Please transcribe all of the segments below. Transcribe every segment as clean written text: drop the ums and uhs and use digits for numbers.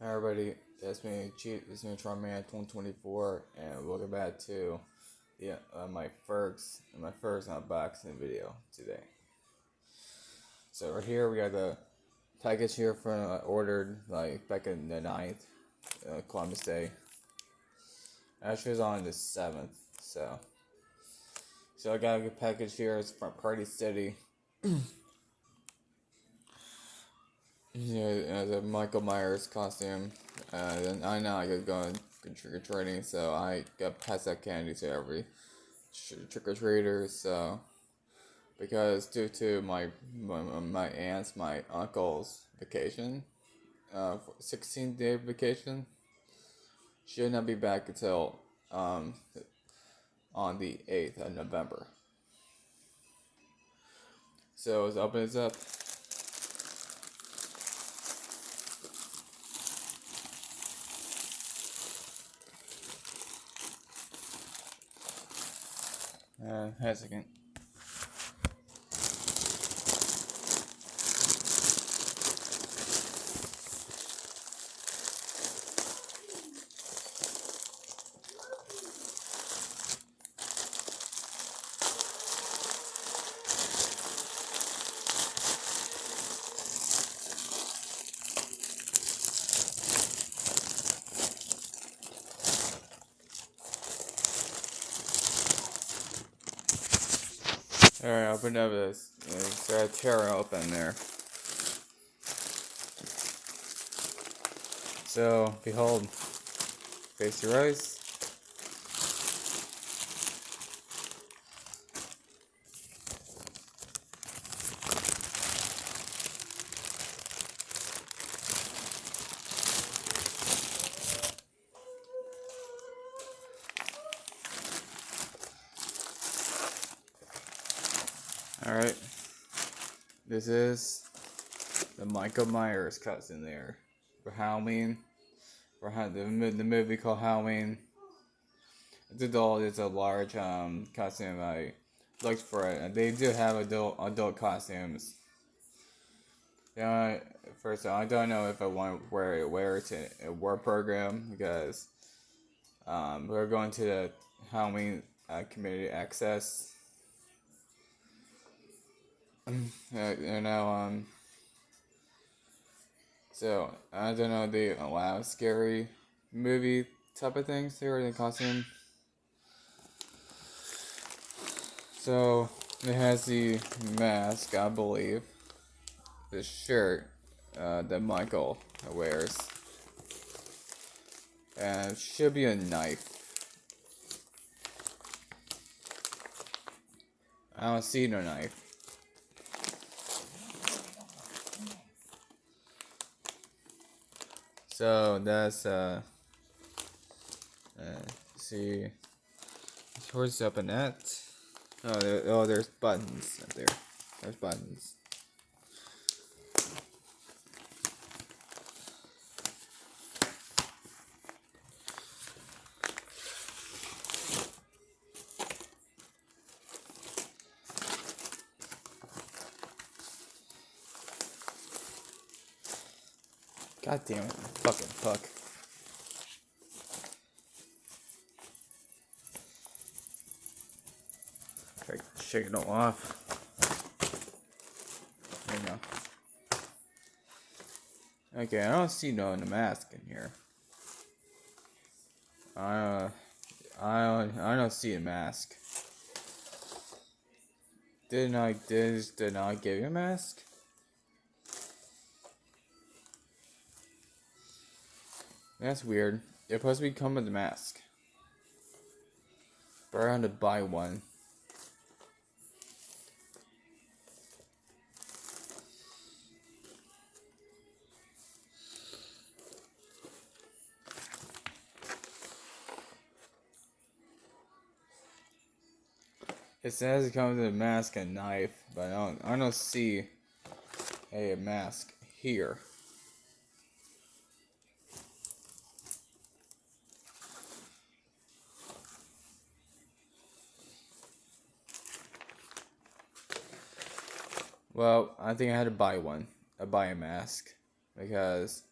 Hi everybody, it's me, Charman 2024, and welcome back to my first unboxing video today. So right here we got the package here from ordered like back in the 9th, Columbus Day. Actually, it was on the 7th, so I got a good package here. It's from Party City. The Michael Myers costume. Then I know I could go and trick or treating, so I got pass out candy to every trick or treater. So because due to my aunt's, my uncle's vacation, 16-day vacation, she'll not be back until on the 8th of November. So let's open this up. Hang a second. Alright, open up this. Start tearing open there. So, behold, face your eyes. Alright, this is the Michael Myers costume there for Halloween. For the movie called Halloween. It's adult. It's a large costume. I looked for it. They do have adult costumes. First I don't know if I want to wear it to a work program because we're going to the Halloween community access. So I don't know, they allow scary movie type of things here in the costume. So it has the mask, I believe, the shirt that Michael wears, and it should be a knife. I don't see no knife. So that's see, where's up in that? There's buttons up there. There's buttons. God damn it, fucking fuck. Try to shake it all off. There you go. Okay, I don't see no mask in here. I don't see a mask. Did not give you a mask? That's weird. It's supposed to come with a mask. But I had to buy one. It says it comes with a mask and knife, but I don't see a mask here. Well, I think I had to buy one. I buy a mask because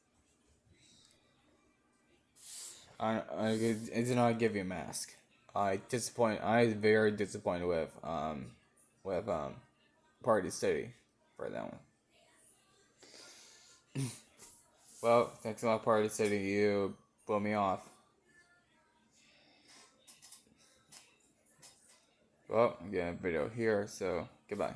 it did not give you a mask. I was very disappointed with Party City for that one. Well, thanks a lot, Party City. You blew me off. Well, I'm getting a video here, so goodbye.